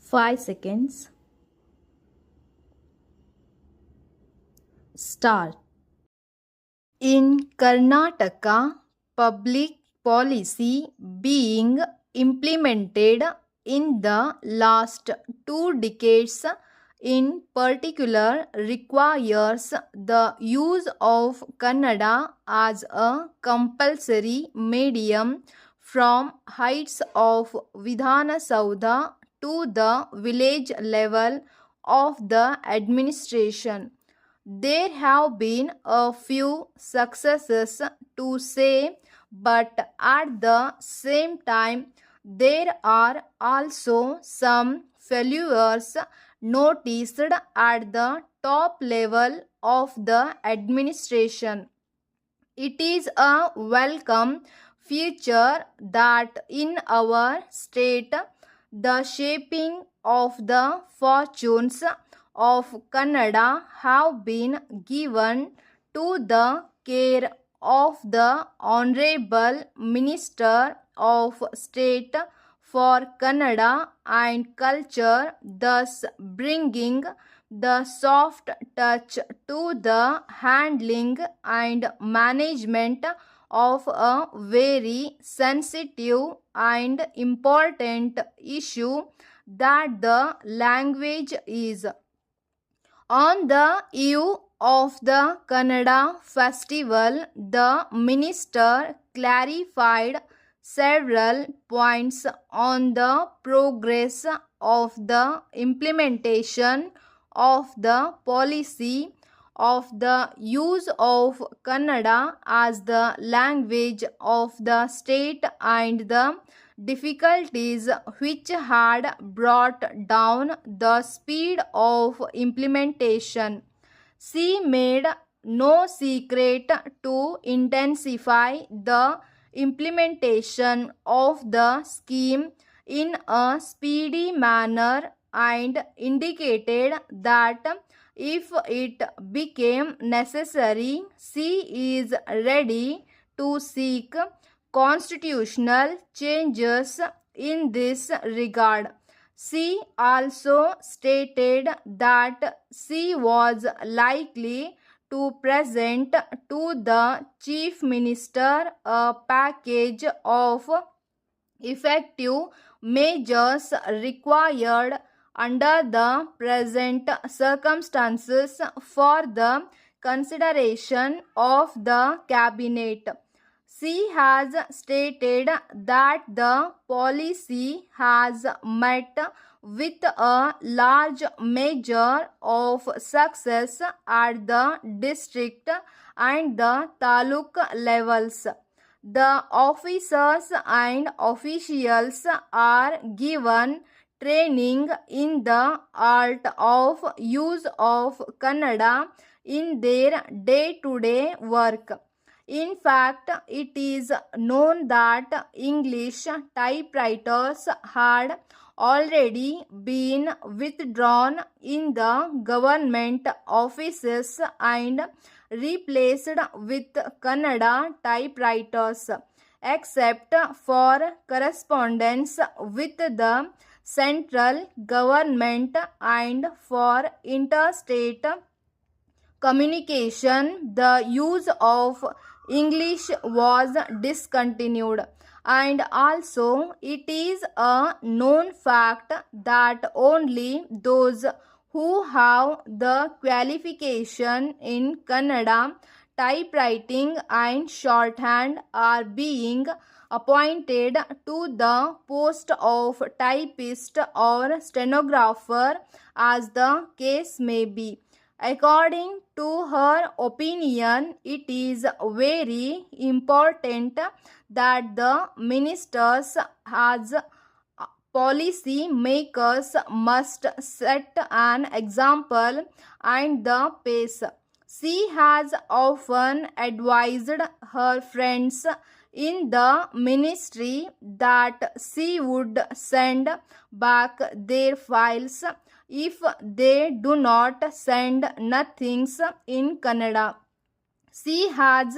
5 seconds. Start. In Karnataka, public policy being implemented in the last 2 decades in particular requires the use of Kannada as a compulsory medium from heights of Vidhana Saudha to the village level of the administration. There have been a few successes to say, but at the same time, there are also some failures noticed at the top level of the administration. It is a welcome feature that in our state the shaping of the fortunes of Kannada have been given to the care of the Honorable Minister of State for Kannada and Culture, thus bringing the soft touch to the handling and management of a very sensitive and important issue that the language is. On the eve of the Kannada festival, the minister clarified several points on the progress of the implementation of the policy of the use of Kannada as the language of the state and the difficulties which had brought down the speed of implementation. She made no secret to intensify the implementation of the scheme in a speedy manner and indicated that if it became necessary, she is ready to seek constitutional changes in this regard. She also stated that she was likely to present to the Chief Minister a package of effective measures required under the present circumstances for the consideration of the cabinet. She has stated that the policy has met with a large measure of success at the district and the taluk levels. The officers and officials are given training in the art of use of Kannada in their day-to-day work. In fact, it is known that English typewriters had already been withdrawn in the government offices and replaced with Kannada typewriters, except for correspondence with the central government and for interstate communication. The use of English was discontinued, and also it is a known fact that only those who have the qualification in Kannada, typewriting and shorthand are being appointed to the post of typist or stenographer, as the case may be. According to her opinion, it is very important that the ministers as policy makers must set an example and the pace. She has often advised her friends in the ministry that she would send back their files if they do not send nothings in Kannada. She has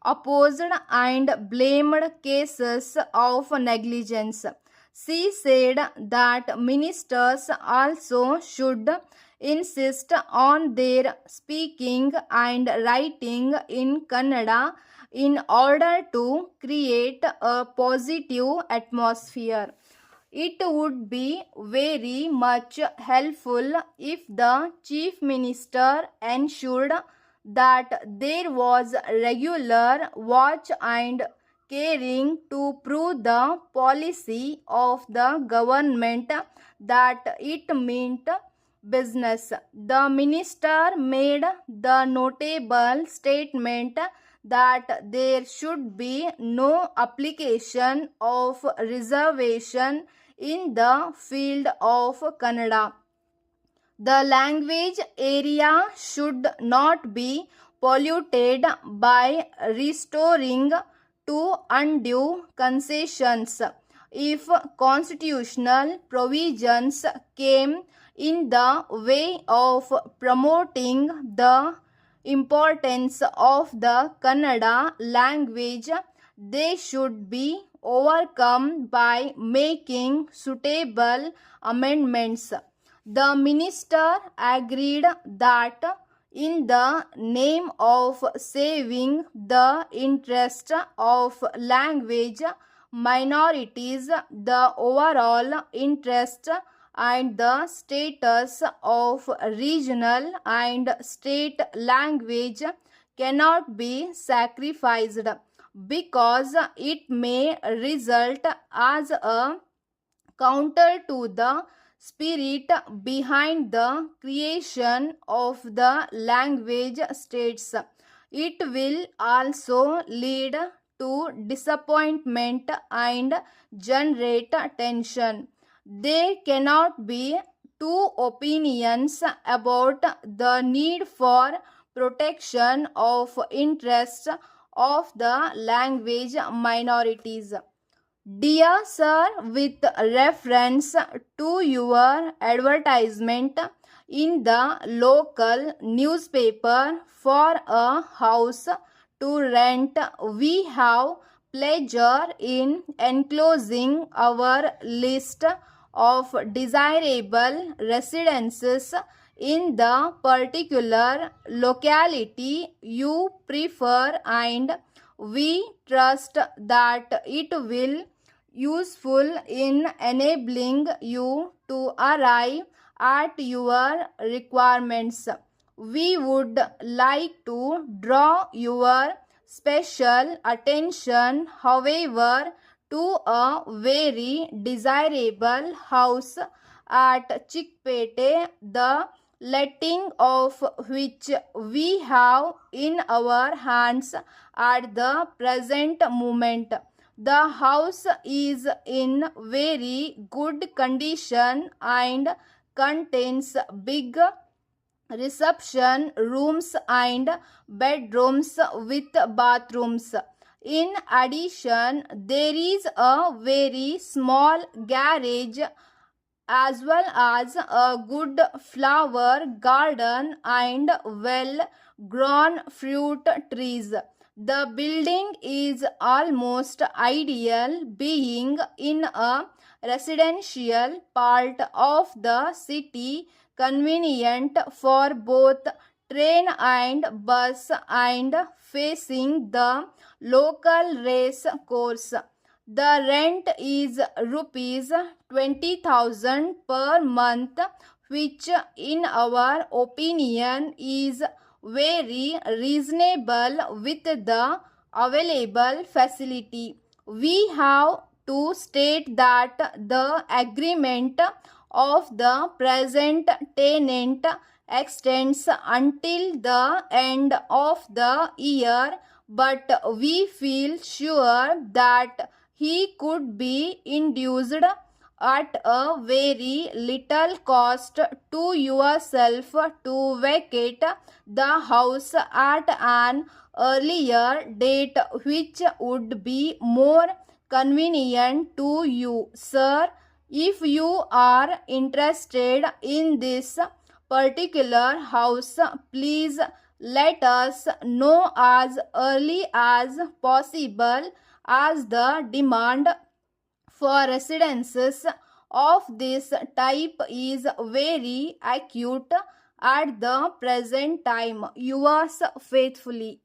opposed and blamed cases of negligence. She said that ministers also should insist on their speaking and writing in Kannada in order to create a positive atmosphere. It would be very much helpful if the Chief Minister ensured that there was regular watch and caring to prove the policy of the government that it meant business. The minister made the notable statement that there should be no application of reservation in the field of Kannada. The language area should not be polluted by restoring to undue concessions. If constitutional provisions came in the way of promoting the importance of the Kannada language, they should be overcome by making suitable amendments. The minister agreed that in the name of saving the interest of language minorities, the overall interest and the status of regional and state language cannot be sacrificed because it may result as a counter to the spirit behind the creation of the language states. It will also lead to disappointment and generate tension. There cannot be two opinions about the need for protection of interests of the language minorities. Dear Sir, with reference to your advertisement in the local newspaper for a house to rent, we have pleasure in enclosing our list of desirable residences in the particular locality you prefer, and we trust that it will useful in enabling you to arrive at your requirements. We would like to draw your special attention, however, to a very desirable house at Chickpete, the letting of which we have in our hands at the present moment. The house is in very good condition and contains big reception rooms and bedrooms with bathrooms. In addition, there is a very small garage as well as a good flower garden and well grown fruit trees. The building is almost ideal, being in a residential part of the city, convenient for both train and bus, and facing the local race course. The rent is rupees 20,000 per month, which in our opinion is very reasonable with the available facility. We have to state that the agreement of the present tenant extends until the end of the year, but we feel sure that he could be induced at a very little cost to yourself to vacate the house at an earlier date, which would be more convenient to you, sir. If you are interested in this particular house, please let us know as early as possible, as the demand for residences of this type is very acute at the present time. Yours faithfully.